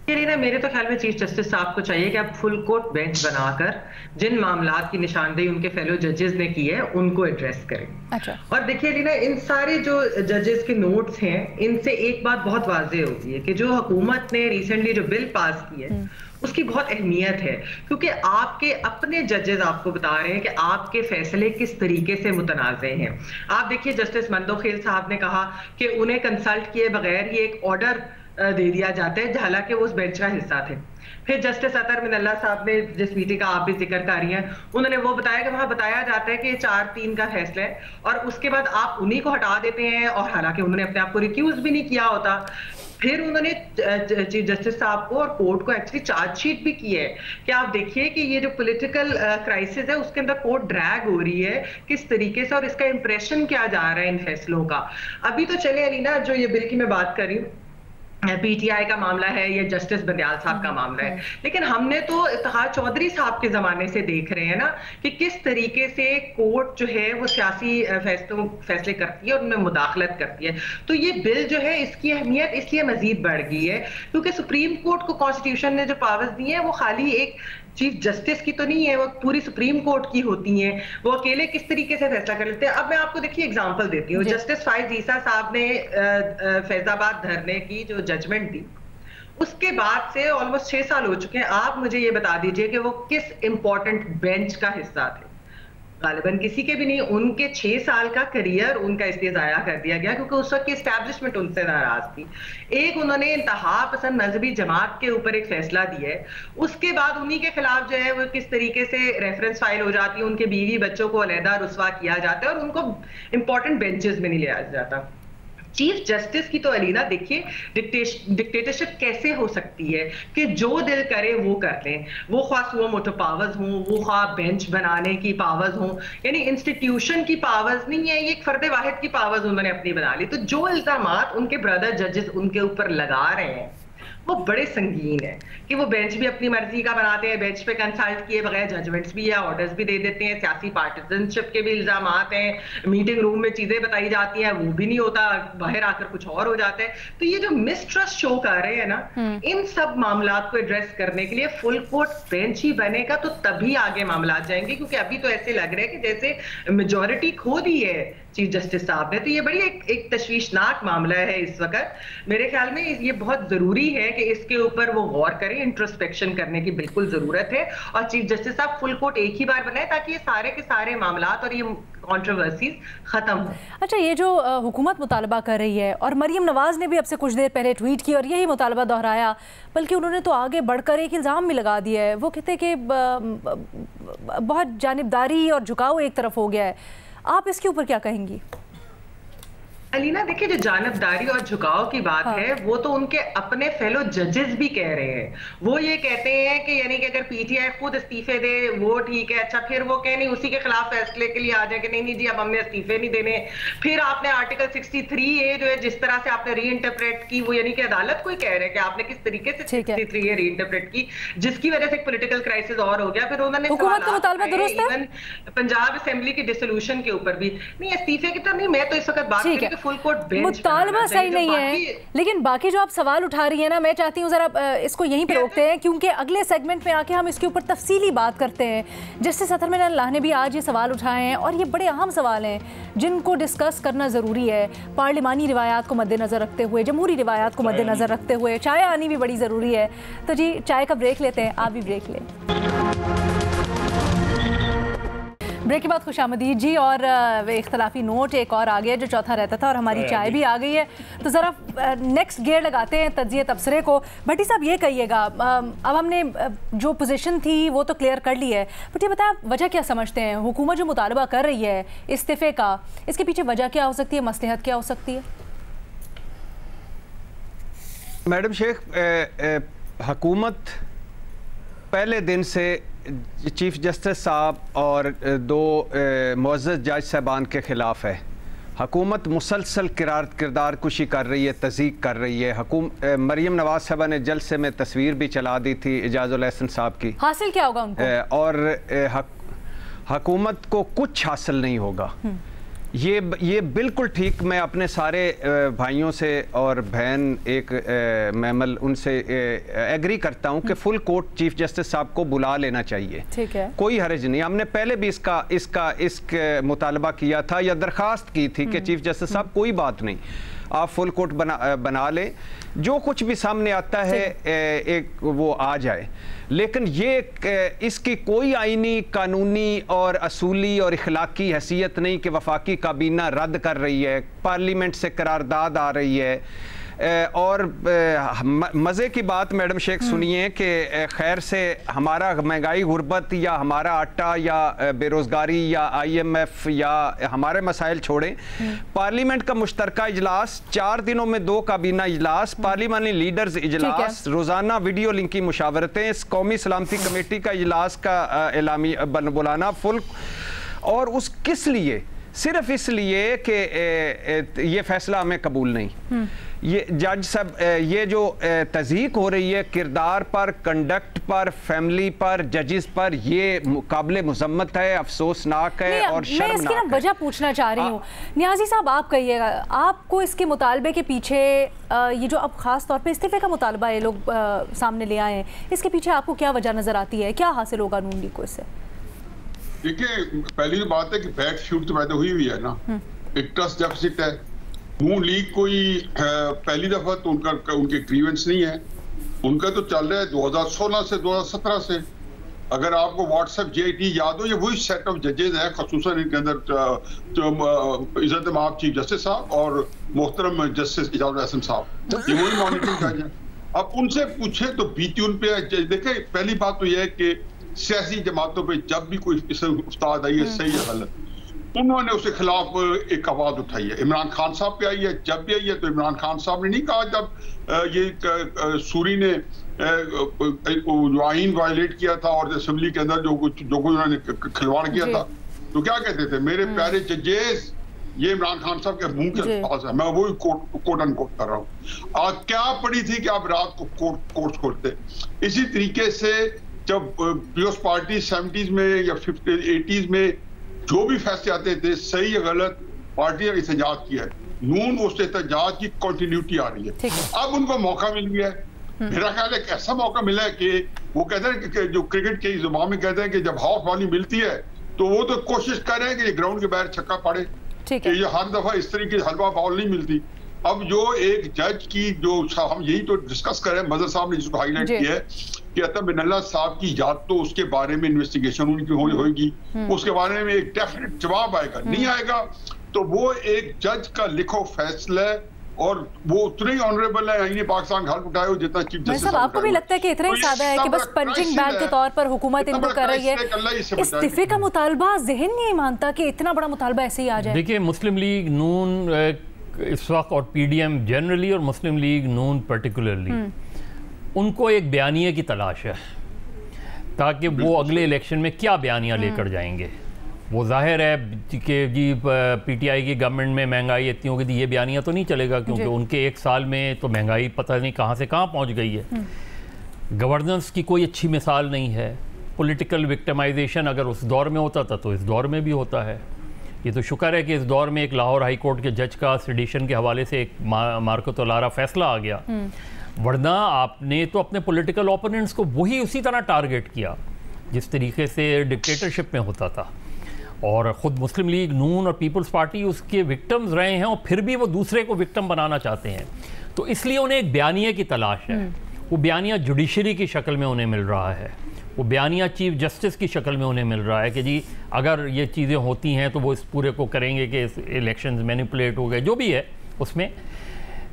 ना मेरे तो ख्याल में चीफ जस्टिस साहब को चाहिए कि आप फुल कोर्ट बेंच बनाकर जिन मामलात की निशानदेही उनके फेलो जजेस ने की है उनको एड्रेस करें। अच्छा। और देखिए लीना, इन सारे जो जजेस के नोट्स हैं, इनसे एक बात बहुत वाज़ेह होती है कि जो हुकूमत ने रिसेंटली जो बिल पास की है उसकी बहुत अहमियत है, क्योंकि आपके अपने जजेस आपको बता रहे हैं कि आपके फैसले किस तरीके से मुतनाज़े हैं। आप देखिए, जस्टिस मंदोखेल साहब ने कहा कि उन्हें कंसल्ट किए बगैर ये एक ऑर्डर दे दिया जाता है, हालांकि वो उस बेंच का हिस्सा थे। फिर जस्टिस अतर मिनल्लाह साहब ने जिस मीटिंग का आप भी जिक्र कर रही हैं, उन्होंने वो बताया कि वहां बताया जाता है कि 4-3 का फैसला है, और उसके बाद आप उन्हीं को हटा देते हैं, और हालांकि उन्होंने अपने आप को रिक्यूज भी नहीं किया होता। फिर उन्होंने चीफ जस्टिस साहब को और कोर्ट को एक्चुअली चार्जशीट भी की है कि आप देखिए कि ये जो पॉलिटिकल क्राइसिस है उसके अंदर कोर्ट ड्रैग हो रही है किस तरीके से, और इसका इंप्रेशन क्या जा रहा है इन फैसलों का। अभी तो चले अलीना, जो ये बिल की मैं बात कर रही हूँ, पीटीआई का मामला है या जस्टिस बंदयाल साहब का मामला है, लेकिन हमने तो इत्तेखार चौधरी साहब के जमाने से देख रहे हैं ना कि किस तरीके से कोर्ट जो है वो सियासी फैसले करती है और उनमें मुदाखलत करती है। तो ये बिल जो है इसकी अहमियत इसलिए मजीद बढ़ गई है क्योंकि सुप्रीम कोर्ट को कॉन्स्टिट्यूशन ने जो पावर्स दी है वो खाली एक चीफ जस्टिस की तो नहीं है, वो पूरी सुप्रीम कोर्ट की होती हैं। वो अकेले किस तरीके से फैसला कर लेते हैं। अब मैं आपको देखिए एग्जांपल देती हूँ। जस्टिस फाइज ईसा साहब ने फैजाबाद धरने की जो जजमेंट दी, उसके बाद से ऑलमोस्ट 6 साल हो चुके हैं। आप मुझे ये बता दीजिए कि वो किस इंपॉर्टेंट बेंच का हिस्सा थे? गालिबन किसी के भी नहीं। उनके 6 साल का करियर उनका इसलिए जाया कर दिया गया क्योंकि उस वक्त की एस्टैब्लिशमेंट उनसे नाराज थी। एक उन्होंने इंतहा पसंद मजहबी जमात के ऊपर एक फैसला दिया है, उसके बाद उन्हीं के खिलाफ जो है वो किस तरीके से रेफरेंस फाइल हो जाती है, उनके बीवी बच्चों को अलहदा रुस्वा किया जाता है और उनको इंपॉर्टेंट बेंचेस में नहीं लिया जाता। चीफ जस्टिस की तो अलीना देखिए डिक्टेटरशिप कैसे हो सकती है कि जो दिल करे वो कर लें, वो ख्वाह सुओ मोटो पावर्स हों, वो ख्वाह बेंच बनाने की पावर्स हों, यानी इंस्टीट्यूशन की पावर्स नहीं है, ये एक फर्द वाहिद की पावर्स उन्होंने अपनी बना ली। तो जो इल्जामात उनके ब्रदर जजेस उनके ऊपर लगा रहे हैं वो बड़े संगीन है कि वो बेंच भी अपनी मर्जी का बनाते हैं, बेंच पे कंसल्ट किए बगैर जजमेंट्स भी या ऑर्डर्स भी दे देते हैं, सियासी पार्टिजनशिप के भी इल्जाम हैं, मीटिंग रूम में चीजें बताई जाती हैं वो भी नहीं होता, बाहर आकर कुछ और हो जाता है। तो ये जो मिसट्रस्ट शो कर रहे हैं ना, इन सब मामलात को एड्रेस करने के लिए फुल कोर्ट बेंच ही बनेगा तो तभी आगे मामला जाएंगे, क्योंकि अभी तो ऐसे लग रहा है कि जैसे मेजॉरिटी खो दी है चीफ जस्टिस साहब ने। तो ये बड़ी एक तशवीशनाक मामला है इस वक्त। मेरे ख्याल में ये बहुत जरूरी है कि इसके ऊपर वो गौर करें, इंट्रोस्पेक्शन करने की बिल्कुल जरूरत है और चीफ जस्टिस साहब फुल कोर्ट एक ही बार बनाए ताकि ये सारे के सारे मामलात और ये कंट्रोवर्सीज खत्म हो। अच्छा, ये जो हुकूमत मुतालबा कर रही है और मरियम नवाज ने भी अब से कुछ देर पहले ट्वीट की और यही मुतालबा दोहराया, बल्कि उन्होंने तो आगे बढ़कर एक इल्ज़ाम भी लगा दिया है। वो कहते हैं कि बहुत जानिबदारी और झुकाव एक तरफ हो गया है। आप इसके ऊपर क्या कहेंगी? अलीना, देखिए जो जानबदारी और झुकाव की बात है वो तो उनके अपने फेलो जजेस भी कह रहे हैं। वो ये कहते हैं कि यानी कि अगर पीटीआई खुद इस्तीफे दे वो ठीक है, अच्छा फिर वो कह नहीं उसी के खिलाफ फैसले के लिए आ जाए कि नहीं नहीं जी अब हमने इस्तीफे नहीं देने। फिर आपने आर्टिकल 63A जो है जिस तरह से आपने री इंटरप्रेट की, वो यानी कि अदालत को ही कह रहे हैं कि आपने किस तरीके से 63A री इंटरप्रेट की, जिसकी वजह से पोलिटिकल क्राइसिस और हो गया। फिर उन्होंने हुकूमत का मुतालबा दुरुस्त है, पंजाब असेंबली की डिसोल्यूशन के ऊपर भी नहीं, इस्तीफे की तो नहीं, मैं तो इस वक्त बात करूं कि फुल कोर्ट बेंच मुतालबा सही नहीं है, लेकिन बाकी जो आप सवाल उठा रही है ना, मैं चाहती हूँ जरा इसको यहीं पे रोकते हैं, क्योंकि अगले सेगमेंट में आके हम इसके ऊपर तफसीली बात करते हैं। जस्टिस अतहर मिनल्लाह ने भी आज ये सवाल उठाए हैं और ये बड़े अहम सवाल हैं जिनको डिस्कस करना ज़रूरी है, पार्लिमानी रिवायात को मद्देनज़र रखते हुए, जमहूरी रिवायात को मद्देनज़र रखते हुए। चाय आनी भी बड़ी ज़रूरी है। तो जी चाय का ब्रेक लेते हैं, आप भी ब्रेक लें। ब्रेक के बाद खुशामदीद जी। और इख्तलाफी नोट एक और आ गया जो चौथा रहता था और हमारी चाय भी आ गई है। तो ज़रा नेक्स्ट गियर लगाते हैं तज्जिए तबसरे को। भट्टी साहब ये कहिएगा, अब हमने जो पोजीशन थी वो तो क्लियर कर ली है, बट ये बताया वजह क्या समझते हैं? हुकूमत जो मुतालबा कर रही है इस्तीफ़े का, इसके पीछे वजह क्या हो सकती है, मसलहत क्या हो सकती है? मैडम शेख, हुकूमत पहले दिन से चीफ जस्टिस साहब और दो मुअज़्ज़ज़ जज साहबान के ख़िलाफ़ है। हुकूमत मुसलसल किरदार कुशी कर रही है, तज़ीक कर रही है। मरियम नवाज साहबा ने जलसे में तस्वीर भी चला दी थी इजाज़ुल एहसन साहब की। हासिल क्या होगा उनको? और हुकूमत को कुछ हासिल नहीं होगा। ये बिल्कुल ठीक, मैं अपने सारे भाइयों से और बहन एक मैमल उनसे एग्री करता हूं कि फुल कोर्ट चीफ जस्टिस साहब को बुला लेना चाहिए। ठीक है, कोई हर्ज नहीं। हमने पहले भी इसका मुतालबा किया था या दरख्वास्त की थी कि चीफ जस्टिस साहब कोई बात नहीं, आप फुल कोर्ट बना लें, जो कुछ भी सामने आता है एक वो आ जाए। लेकिन ये इसकी कोई आईनी, कानूनी और असूली और इखलाकी हैसियत नहीं कि वफाकी काबीना रद्द कर रही है, पार्लियामेंट से करारदाद आ रही है। और मज़े की बात मैडम शेख सुनिए कि खैर से हमारा महंगाई, गुर्बत या हमारा आटा या बेरोज़गारी या IMF या हमारे मसाइल छोड़ें, पार्लियामेंट का मुश्तरका इजलास 4 दिनों में 2 काबीना इजलास, पार्लिमानी लीडर्स इजलास, रोज़ाना वीडियो लिंकी मुशावरतें, कौमी सलामती कमेटी का इजलास का एलामी बुलाना फुल, और उस किस लिए? सिर्फ इसलिए कि ये फैसला हमें कबूल नहीं। ये जज साहब, ये जो तज़ीक हो रही है किरदार पर, कंडक्ट पर, फैमिली पर, जजेस पर, ये काबिल मुज़म्मत है, अफसोसनाक है और शर्मनाक है। मैं इसकी ना वजह पूछना चाह रही हूँ। नियाज़ी साहब आप कहिएगा, आपको इसके मुतालबे के पीछे ये जो अब ख़ास तौर पे इस्तीफ़े का मुतालबा ये लोग सामने ले आए हैं, इसके पीछे आपको क्या वजह नज़र आती है? क्या हासिल होगा नून लीग को इससे? देखिए, पहली तो बात है कि बैड फ्यूड तो पैदा हुई हुई है ना, एक ट्रस्ट डेफिसिट है। नून लीग कोई पहली दफा तो उनके ग्रीवेंस नहीं है, उनका तो चल रहा है 2016 से 2017 से। अगर आपको व्हाट्सएप JIT याद हो, ये वही सेट ऑफ जजेज है, खसूसन इनके अंदर इज्जत माब चीफ जस्टिस साहब और मोहतरम जस्टिस इजाज़ुल एहसन साहब, ये वही मॉनिटरिंग कर रहे हैं। अब उनसे पूछे तो बीती उन पे देखे। पहली बात तो यह है कि सियासी जमातों पे जब भी कोई उस्ताद आई है, सही है गलत, उन्होंने उसके खिलाफ एक आवाज उठाई है। इमरान खान साहब पे आई है, जब भी आई है तो इमरान खान साहब ने नहीं कहा, जब ये सूरी ने जो आइन वायलेट किया था और असेंबली के अंदर जो कुछ उन्होंने खिलवाड़ किया था, तो क्या कहते थे, मेरे प्यारे जजेस ये इमरान खान साहब के मुंह के पास है, मैं वही कोट अनकोट कर रहा हूँ। क्या पड़ी थी कि आप रात को कोर्ट खोलते। इसी तरीके से जब पीपल्स पार्टी 70s में या 80s में जो भी फैसले आते थे, सही या गलत, पार्टी ने एहतजाज किया है, नून उस एहतजाज की कंटिन्यूटी आ रही है। अब उनको मौका मिल गया है, मेरा ख्याल है ऐसा मौका मिला है कि वो कहते हैं कि जो क्रिकेट के जुबान में कहते हैं कि जब हाफ वाली मिलती है तो वो तो कोशिश कर रहे हैं कि ग्राउंड के बाहर छक्का पड़े, कि ये हर दफा इस तरीके से हलवा बॉल नहीं मिलती। अब जो एक जज की जो हम यही तो डिस्कस कर रहे हैं, मजहर साहब ने जिसको हाईलाइट किया है कि अतर मिनल्ला साहब की याद तो उसके बारे में इन्वेस्टिगेशन उनकी होगी, उसके बारे में एक डेफिनेट जवाब आएगा, नहीं आएगा तो वो एक जज का लिखो फैसला है और वो उतने ही ऑनरेबल है, इन्हें पाकिस्तान घर उठाए हो जितना चीफ जस्टिस। आपको भी लगता है कि इतना ही सादा है कि बस पंचिंग बैग के तौर पर हुकूमत इनको कर रही है? इस्तीफे का मुतालबा ज़हन नहीं मानता कि इतना बड़ा मुतालबा ऐसे ही आ जाए। देखिए, मुस्लिम लीग नून इस वक्त और पीडीएम जनरली और मुस्लिम लीग नून पर्टिकुलरली उनको एक बयानिए की तलाश है ताकि वो अगले इलेक्शन में क्या बयानियाँ लेकर जाएंगे। वो जाहिर है कि जी पीटीआई की गवर्नमेंट में महंगाई इतनी होगी, ये बयानिया तो नहीं चलेगा क्योंकि उनके एक साल में तो महंगाई पता नहीं कहाँ से कहाँ पहुँच गई है। गवर्नेंस की कोई अच्छी मिसाल नहीं है। पॉलिटिकल विक्टिमाइजेशन अगर उस दौर में होता था तो इस दौर में भी होता है। ये तो शुक्र है कि इस दौर में एक लाहौर हाई कोर्ट के जज का सेडिशन के हवाले से एक मार्कतुलारा फैसला आ गया, वरना आपने तो अपने पॉलिटिकल ओपोनेंट्स को वही उसी तरह टारगेट किया जिस तरीके से डिक्टेटरशिप में होता था। और ख़ुद मुस्लिम लीग नून और पीपल्स पार्टी उसके विक्टिम्स रहे हैं और फिर भी वो दूसरे को विक्टिम बनाना चाहते हैं। तो इसलिए उन्हें एक बयानिए की तलाश है। वो बयानिया जुडिशरी की शक्ल में उन्हें मिल रहा है, वो बयानिया चीफ जस्टिस की शक्ल में उन्हें मिल रहा है कि जी अगर ये चीज़ें होती हैं तो वो इस पूरे को करेंगे कि इलेक्शंस मैनिपुलेट हो गए, जो भी है उसमें।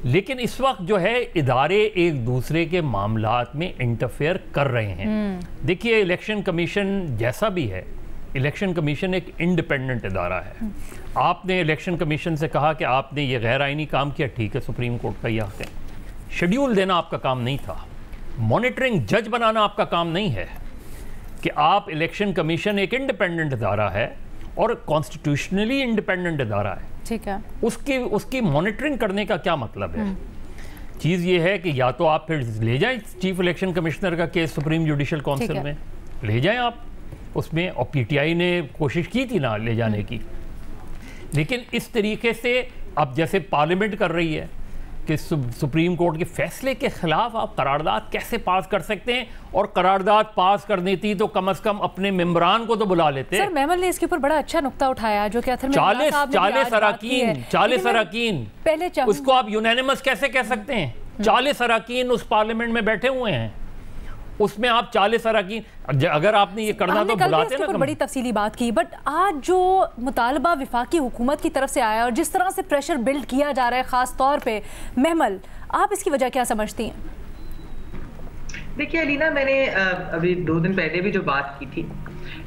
लेकिन इस वक्त जो है इदारे एक दूसरे के मामलात में इंटरफेयर कर रहे हैं। देखिए, इलेक्शन कमीशन जैसा भी है, इलेक्शन कमीशन एक इंडिपेंडेंट इदारा है। आपने इलेक्शन कमीशन से कहा कि आपने ये गैर आइनी काम किया, ठीक है, सुप्रीम कोर्ट का ये हक है। शेड्यूल देना आपका काम नहीं था, मॉनिटरिंग जज बनाना आपका काम नहीं है। कि आप इलेक्शन कमीशन एक इंडिपेंडेंट इदारा है और कॉन्स्टिट्यूशनली इंडिपेंडेंट इदारा है, ठीक है, उसकी मॉनिटरिंग करने का क्या मतलब है? चीज़ ये है कि या तो आप फिर ले जाएं चीफ इलेक्शन कमिश्नर का केस सुप्रीम जुडिशल काउंसिल में ले जाएं आप उसमें, और पीटीआई ने कोशिश की थी ना ले जाने की। लेकिन इस तरीके से अब जैसे पार्लियामेंट कर रही है कि सुप्रीम कोर्ट के फैसले के खिलाफ आप करारदाद कैसे पास कर सकते हैं, और करारदाद पास करनी थी तो कम से कम अपने मेंबरान को तो बुला लेते। सर, मेमल ने इसके ऊपर बड़ा अच्छा नुक्ता उठाया जो कि 40 अरकान पहले उसको आप यूनानिमस कैसे कह सकते हैं? 40 अरकान उस पार्लियामेंट में बैठे हुए हैं, उसमें आप 40 अरकान, अगर आपने ये करना तो बुलाते ना। बड़ी तफसीली बात की, बट आज जो मुतालबा विफाकी हुकूमत की तरफ से आया और जिस तरह से प्रेशर बिल्ड किया जा रहा है खास तौर पे, महमल आप इसकी वजह क्या समझती हैं? देखिए अलीना, मैंने अभी 2 दिन पहले भी जो बात की थी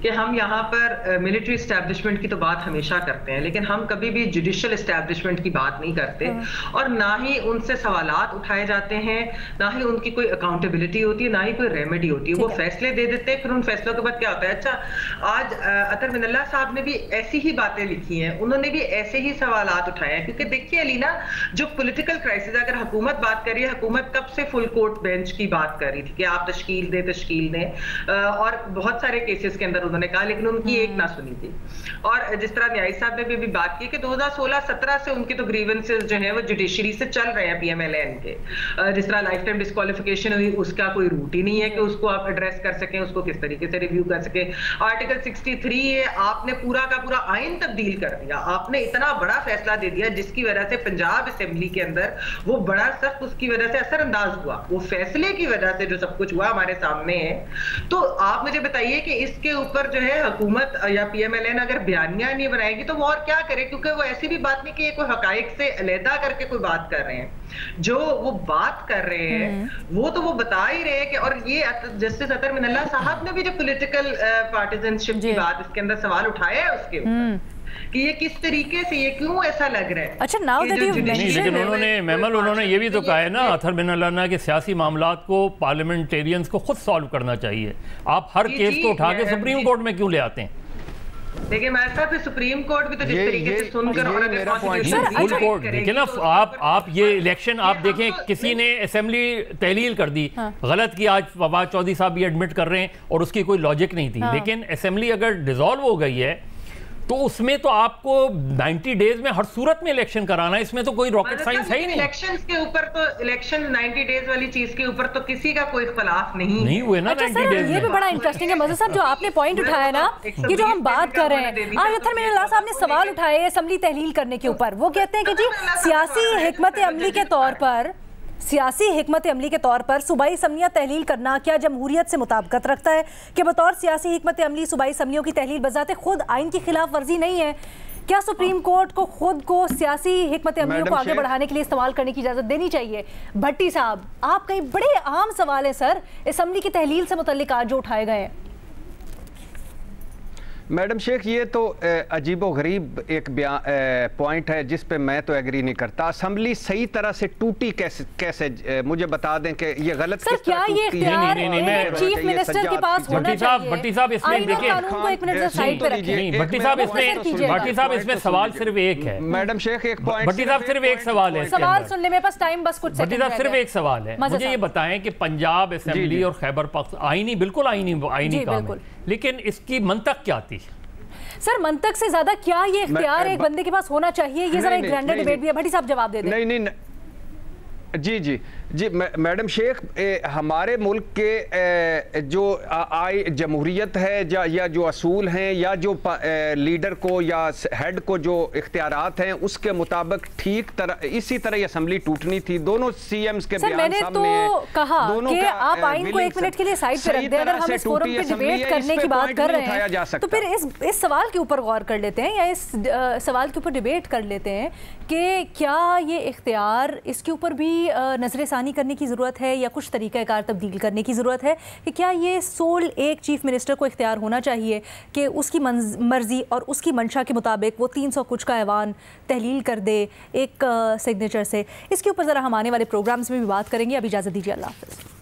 कि हम यहाँ पर मिलिट्री इस्टेब्लिशमेंट की तो बात हमेशा करते हैं, लेकिन हम कभी भी जुडिशियल इस्टेब्लिशमेंट की बात नहीं करते, और ना ही उनसे सवालात उठाए जाते हैं, ना ही उनकी कोई अकाउंटेबिलिटी होती है, ना ही कोई रेमेडी होती है। वो फैसले दे देते हैं, फिर उन फैसलों के बाद क्या होता है? अच्छा, आज अतर मिनल्ला साहब ने भी ऐसी ही बातें लिखी हैं, उन्होंने भी ऐसे ही सवालात उठाए हैं। क्योंकि देखिए अलीना, जो पॉलिटिकल क्राइसिस, अगर हुकूमत बात कर रही है, हुकूमत कब से फुल कोर्ट बेंच की बात कर रही थी कि आप तश्कील दें, और बहुत सारे केसेस के अंदर उन्होंने कहा, लेकिन उनकी एक ना सुनी थी। और जिस तरह न्यायी साहब ने भी बात की कि 2016-17 से उनके तो ग्रीवेंसेस जो है वो जुडिशरी से चल रहे हैं, पीएमएलएन के। जिस तरह लाइफ टाइम डिस्क्वालिफिकेशन हुई, उसका कोई रूट ही नहीं है कि उसको आप एड्रेस कर सकें, उसको किस तरीके से रिव्यू कर सकें। आर्टिकल 63 है, आपने पूरा का पूरा आइन तब्दील कर दिया, आपने इतना बड़ा फैसला दे दिया जिसकी वजह से पंजाब असेंबली के अंदर वो बड़ा सख्त उसकी वजह से असरअंदाज हुआ, वो फैसले की वजह से जो सब कुछ हुआ हमारे सामने है। तो आप मुझे बताइए कि इसके ऊपर जो है हुकूमत या पीएमएलएन अगर बयानियां नहीं बनाएगी तो वो और क्या करे? क्योंकि वो ऐसी भी बात नहीं कि कोई हकाइक से अलहदा करके कोई बात कर रहे हैं। जो वो बात कर रहे हैं वो तो वो बता ही रहे हैं कि, और ये जस्टिस अतर मिनल्ला साहब ने भी जो पॉलिटिकल पार्टिजनशिप की बात इसके अंदर सवाल उठाया है उसके ऊपर कि ये किस तरीके से, ये क्यों ऐसा लग रहा है। अच्छा, नाउ दैट यू लेकिन उन्होंने ये भी तो कहा है ना अतर मिनल्ला कि सियासी मामलात को पार्लियामेंटेरियंस को खुद सॉल्व करना चाहिए। आप हर केस को उठा के सुप्रीम कोर्ट में क्यों ले आते हैं? देखिए मेरे साथ सुप्रीम कोर्ट भी तो जिस तरीके से सुनकर फुल कोर्ट देखिए ना, आप ये इलेक्शन आप देखें, किसी ने असेंबली तहलील कर दी, गलत की, आज फवाद चौधरी साहब ये एडमिट कर रहे हैं और उसकी कोई लॉजिक नहीं थी, लेकिन असेंबली अगर डिसॉल्व हो गई है तो उसमें तो आपको 90 डेज में हर सूरत में इलेक्शन कराना है, इसमें तो कोई रॉकेट साइंस है ही नहीं। इलेक्शंस के ऊपर तो, इलेक्शन 90 डेज वाली चीज के ऊपर तो किसी का कोई इख्तलाफ नहीं हुए ना। अच्छा 90 डेज ये भी बड़ा इंटरेस्टिंग है मज़ा साहब, जो आपने पॉइंट उठाया ना, ये जो हम बात कर रहे हैं, आज अतर मिनल्लाह साहब ने सवाल उठाए असेंबली तहलील करने के ऊपर। वो कहते हैं कि जी सियासी हिकमत अमली के तौर पर, सियासी हिकमत अमली के तौर पर सूबाई असम्बलियाँ तहलील करना क्या जमहूरियत से मुताबिकत रखता है? कि बतौर सियासी हिकमत अमली सूबाई असम्बलियों की तहलील बजाते खुद आइन की खिलाफ वर्जी नहीं है? क्या सुप्रीम कोर्ट को खुद को सियासी हिकमत अमलियों को आगे बढ़ाने के लिए इस्तेमाल करने की इजाज़त देनी चाहिए? भट्टी साहब, आप कई बड़े अहम सवाल है सर असम्बली की तहलील से मुतल्लिक आज जो उठाए गए हैं। मैडम शेख, ये तो अजीबो गरीब एक पॉइंट है जिस पे मैं तो एग्री नहीं करता। असम्बली सही तरह से टूटी कैसे मुझे बता दें कि ये गलत सर, क्या ये इख्तियार चीफ मिनिस्टर के पास होना चाहिए? भट्टी साहब इसमें देखिए, भट्टी साहब इसमें सवाल सिर्फ एक है। मैडम शेख एक पॉइंट, भट्टी साहब सिर्फ एक सवाल है, सवाल सुनने में बस टाइम बस कुछ भट्टी साहब सिर्फ एक सवाल है, मुझे ये बताएं कि पंजाब असेंबली और खैबर पख्तूनख्वा आईनी, बिल्कुल आईनी काम है, लेकिन इसकी मंतक क्या थी? सर मंतक से ज्यादा क्या ये इख्तियार एक बंदे के पास होना चाहिए? ये जरा एक ग्रैंडर डिबेट भी है। भट्टी साहब जवाब दे दें। नहीं जी मैडम शेख, हमारे मुल्क के जो जमहूरियत है या जो असूल हैं या जो लीडर को या हेड को जो इख्तियारात हैं उसके मुताबिक ठीक तरह इसी तरह असम्बली टूटनी थी। दोनों सीएम्स के बयान मैंने तो कहा कि आप आइन को 1 मिनट के लिए साइड पे रख दें। अगर हम इस फोरम पे डिबेट करने की बात कर रहे हैं तो फिर इस सवाल के ऊपर गौर कर लेते हैं या इस सवाल के ऊपर डिबेट कर लेते हैं कि क्या ये इख्तियार, इसके ऊपर भी नजरसानी करने की ज़रूरत है या कुछ तरीक़ाकार तब्दील करने की ज़रूरत है? कि क्या ये सोल एक चीफ मिनिस्टर को इख्तियार होना चाहिए कि उसकी मर्ज़ी और उसकी मंशा के मुताबिक वो 300 कुछ का ऐवान तहलील कर दे एक सिग्नेचर से? इसके ऊपर ज़रा हम आने वाले प्रोग्राम्स में भी बात करेंगे। अभी इजाज़त दीजिए, अल्लाह हाफ़िज़।